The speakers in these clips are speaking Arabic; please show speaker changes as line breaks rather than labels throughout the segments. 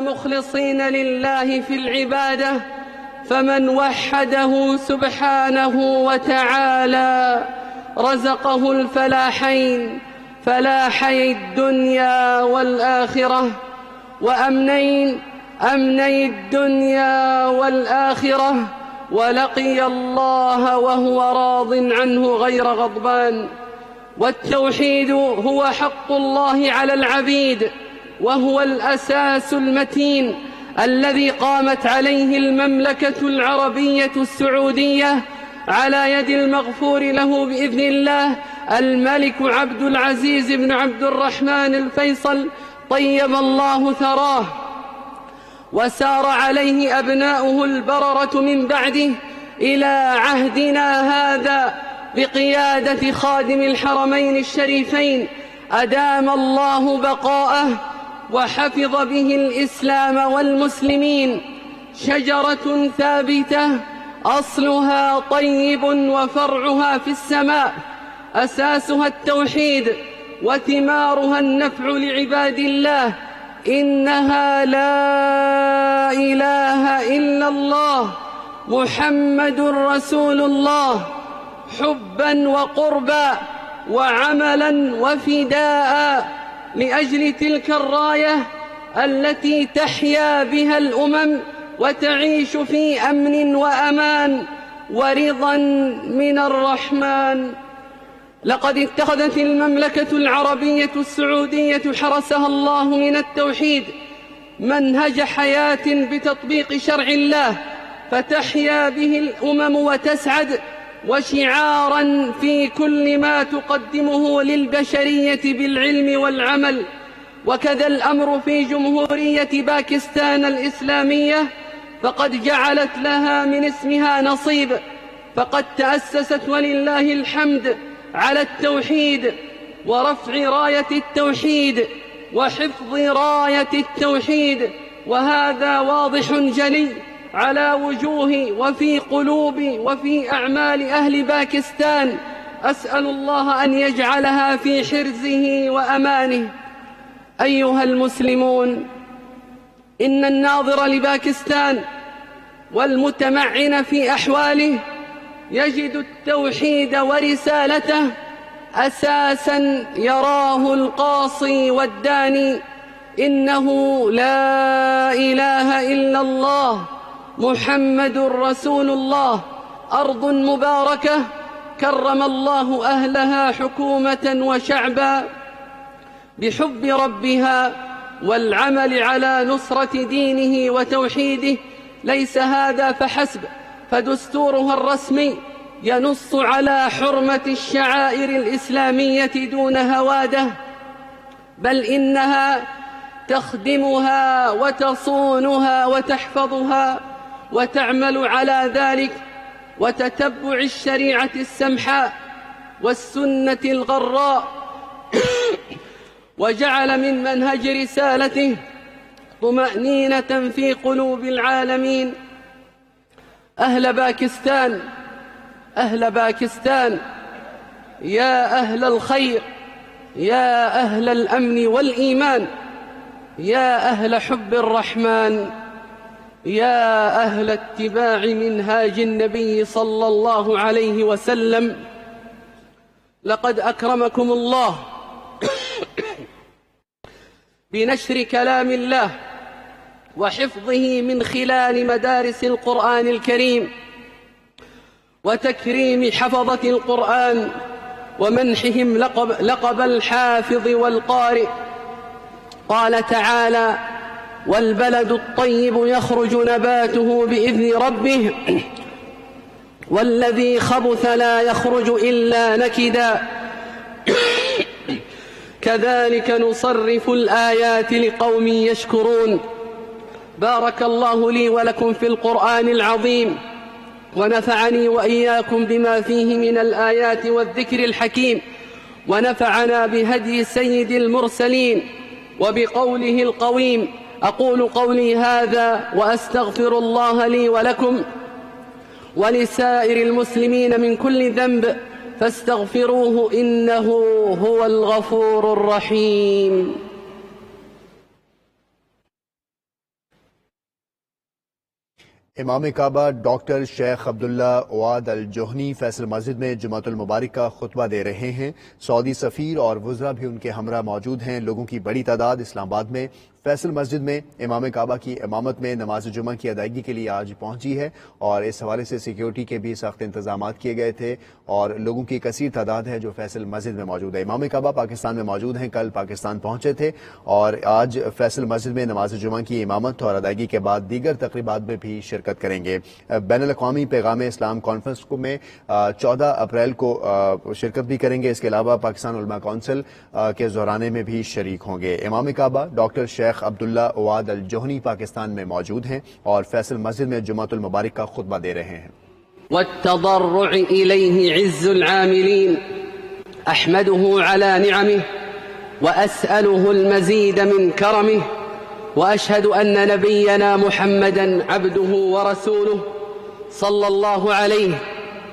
مخلصين لله في العبادة، فمن وحده سبحانه وتعالى رزقه الفلاحين، فلاحي الدنيا والآخرة، أمني الدنيا والآخرة، ولقي الله وهو راض عنه غير غضبان. والتوحيد هو حق الله على العبيد، وهو الأساس المتين الذي قامت عليه المملكة العربية السعودية على يد المغفور له بإذن الله الملك عبد العزيز بن عبد الرحمن الفيصل طيب الله ثراه، وسار عليه أبناؤه البررة من بعده إلى عهدنا هذا بقيادة خادم الحرمين الشريفين أدام الله بقاءه وحفظ به الإسلام والمسلمين. شجرة ثابتة أصلها طيب وفرعها في السماء، أساسها التوحيد وثمارها النفع لعباد الله. إنها لا إله إلا الله محمد رسول الله، حبا وقربا وعملا وفداء لأجل تلك الراية التي تحيا بها الأمم وتعيش في أمن وأمان ورضا من الرحمن. لقد اتخذت المملكة العربية السعودية حرسها الله من التوحيد منهج حياة بتطبيق شرع الله، فتحيا به الأمم وتسعد، وشعاراً في كل ما تقدمه للبشرية بالعلم والعمل. وكذا الأمر في جمهورية باكستان الإسلامية، فقد جعلت لها من اسمها نصيب، فقد تأسست ولله الحمد على التوحيد ورفع راية التوحيد وحفظ راية التوحيد، وهذا واضح جلي على وجوه وفي قلوب وفي أعمال أهل باكستان. أسأل الله أن يجعلها في حرزه وأمانه. أيها المسلمون، إن الناظر لباكستان والمتمعن في أحواله يجد التوحيد ورسالته أساساً يراه القاصي والداني. إنه لا إله إلا الله محمد رسول الله، أرض مباركة كرم الله أهلها حكومة وشعبا بحب ربها والعمل على نصرة دينه وتوحيده. ليس هذا فحسب، فدستورها الرسمي ينص على حرمة الشعائر الإسلامية دون هواده، بل إنها تخدمها وتصونها وتحفظها وتعمل على ذلك وتتبع الشريعة السمحاء والسنة الغراء. وجعل من منهج رسالته طمأنينة في قلوب العالمين. أهل باكستان، يا أهل الخير، يا أهل الأمن والإيمان، يا أهل حب الرحمن، يا أهل اتباع منهاج النبي صلى الله عليه وسلم، لقد أكرمكم الله بنشر كلام الله وحفظه من خلال مدارس القرآن الكريم وتكريم حفظة القرآن ومنحهم لقب الحافظ والقارئ. قال تعالى: والبلد الطيب يخرج نباته بإذن ربه والذي خبث لا يخرج إلا نكدا كذلك نصرف الآيات لقوم يشكرون. بارك الله لي ولكم في القرآن العظيم، ونفعني وإياكم بما فيه من الآيات والذكر الحكيم، ونفعنا بهدي سيد المرسلين وبقوله القويم. أقول قولي هذا وأستغفر الله لي ولكم ولسائر المسلمين من كل ذنب، فاستغفروه إنه هو الغفور الرحيم.
इमाम काबा डॉक्टर शेख अब्दुल्ला ओवाद अल जोहनी फैसल मस्जिद में जुमातुल मुबारक का खुतबा दे रहे हैं। सऊदी सफीर और वज़रा भी उनके हमरा मौजूद हैं। लोगों की बड़ी तादाद इस्लामाबाद में फैसल मस्जिद में इमाम काबा की इमामत में नमाज जुमा की अदायगी के लिए आज पहुंची है और इस हवाले से सिक्योरिटी के भी सख्त इंतजाम किए गए थे और लोगों की कसीर तादाद है जो फैसल मस्जिद में मौजूद है। इमाम काबा पाकिस्तान में मौजूद हैं, कल पाकिस्तान पहुंचे थे और आज फैसल मस्जिद में नमाज जुमा की इमामत और अदायगी के बाद दीगर तकरीबात में भी शिरकत करेंगे। बैनुल अक़वामी पैगाम इस्लाम कॉन्फ्रेंस में 14 अप्रैल को शिरकत भी करेंगे। इसके अलावा पाकिस्तान उलमा काउंसिल के ज़ोराने में भी शरीक होंगे। इमाम काबा डॉक्टर शेख अब्दुल्ला ओवाद अल जोहनी पाकिस्तान में मौजूद हैं और फैसल मस्जिद में जुमातुल मुबारक का खुतबा दे रहे हैं।
वत्तदर्रुअ इलैहि इज़्ज़ुल आमिलीन अहमदुहु अला निअमिहि व अस्अलुहुल मज़ीद मिन करमिहि व अशहदु अन्न नबियना मुहम्मदन अब्दुहु व रसूलुहु सल्लल्लाहु अलैहि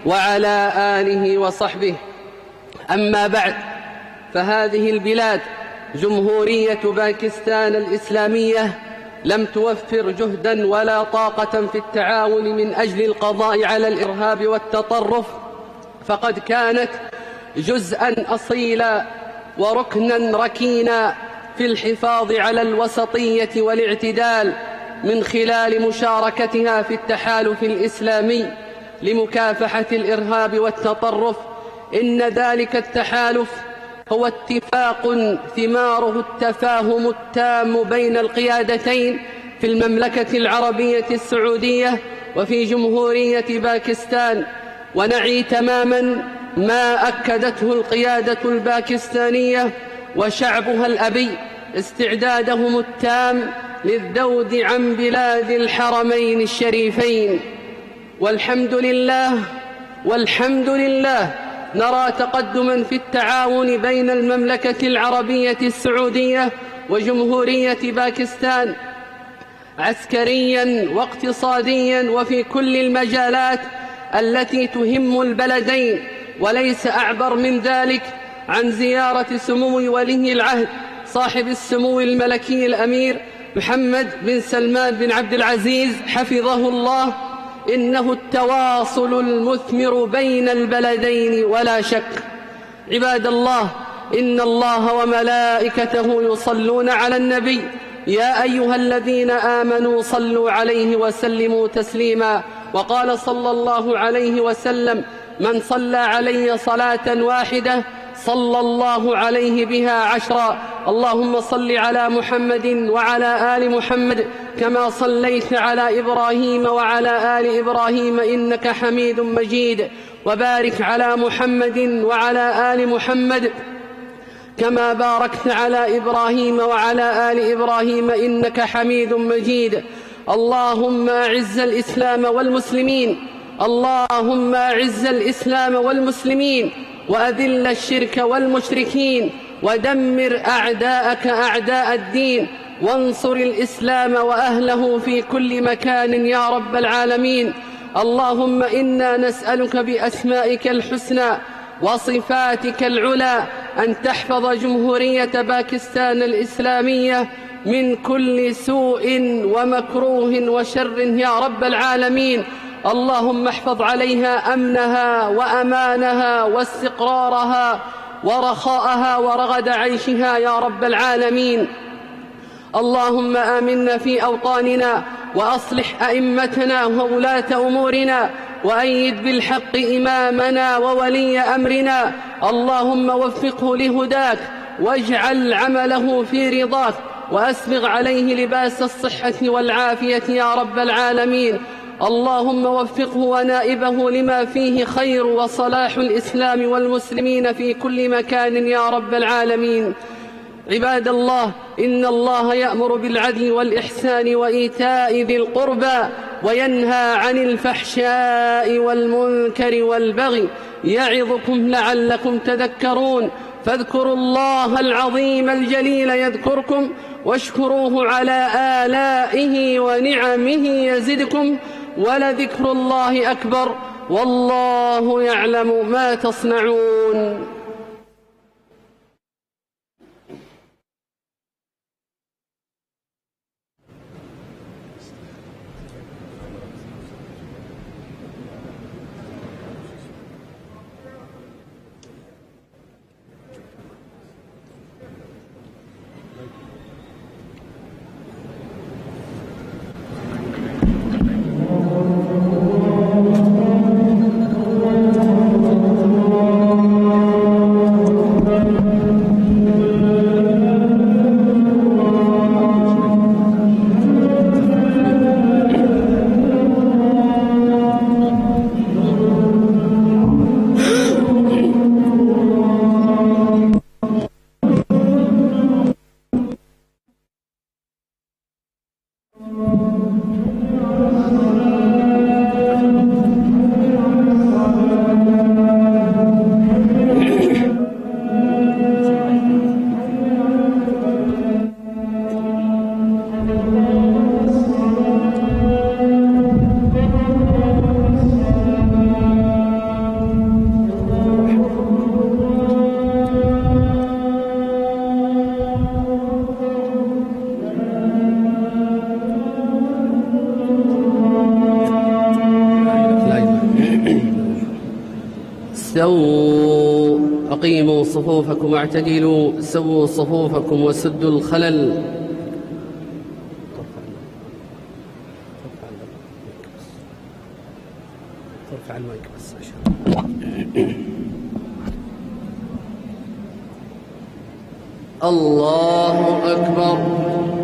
व अला आलिहि व सहबिहि। अम्मा बअद फहाज़िहि البلاد جمهورية باكستان الإسلامية لم توفر جهدا ولا طاقة في التعاون من أجل القضاء على الإرهاب والتطرف، فقد كانت جزءا أصيلا وركنا ركينا في الحفاظ على الوسطية والاعتدال من خلال مشاركتها في التحالف الإسلامي لمكافحة الإرهاب والتطرف. إن ذلك التحالف هو اتفاق ثماره التفاهم التام بين القيادتين في المملكة العربية السعودية وفي جمهورية باكستان، ونعي تماما ما أكدته القيادة الباكستانية وشعبها الأبي استعدادهم التام للذود عن بلاد الحرمين الشريفين. والحمد لله نرى تقدما في التعاون بين المملكة العربية السعودية وجمهورية باكستان عسكريا واقتصاديا وفي كل المجالات التي تهم البلدين، وليس أعبر من ذلك عن زيارة سمو ولي العهد صاحب السمو الملكي الأمير محمد بن سلمان بن عبد العزيز حفظه الله. إنه التواصل المثمر بين البلدين ولا شك. عباد الله، إن الله وملائكته يصلون على النبي، يا أيها الذين آمنوا صلوا عليه وسلموا تسليما. وقال صلى الله عليه وسلم: من صلى علي صلاة واحدة صلى الله عليه بها 10. اللهم صل على محمد وعلى آل محمد كما صليت على إبراهيم وعلى آل إبراهيم إنك حميد مجيد، وبارك على محمد وعلى آل محمد كما باركت على إبراهيم وعلى آل إبراهيم إنك حميد مجيد. اللهم أعز الإسلام والمسلمين، اللهم أعز الإسلام والمسلمين وأذل الشرك والمشركين ودمر أعداءك أعداء الدين، وانصر الإسلام وأهله في كل مكان يا رب العالمين. اللهم إنا نسألك بأسمائك الحسنى وصفاتك العلى أن تحفظ جمهورية باكستان الإسلامية من كل سوء ومكروه وشر يا رب العالمين. اللهم احفظ عليها أمنها وأمانها واستقرارها ورخاءها ورغد عيشها يا رب العالمين. اللهم آمنا في أوطاننا وأصلح أئمتنا وولاة أمورنا وأيد بالحق إمامنا وولي أمرنا. اللهم وفقه لهداك واجعل عمله في رضاك وأسبغ عليه لباس الصحة والعافية يا رب العالمين. اللهم وفقه ونائبه لما فيه خير وصلاح الإسلام والمسلمين في كل مكان يا رب العالمين. عباد الله، إن الله يأمر بالعدل والإحسان وإيتاء ذي القربى وينهى عن الفحشاء والمنكر والبغي يعظكم لعلكم تذكرون. فاذكروا الله العظيم الجليل يذكركم واشكروه على آلائه ونعمه يزدكم ولذكر الله أكبر والله يعلم ما تصنعون. استووا، أقيموا صفوفكم واعتدلوا، سووا صفوفكم وسدوا الخلل. ترفع المايك بس عشان الله أكبر.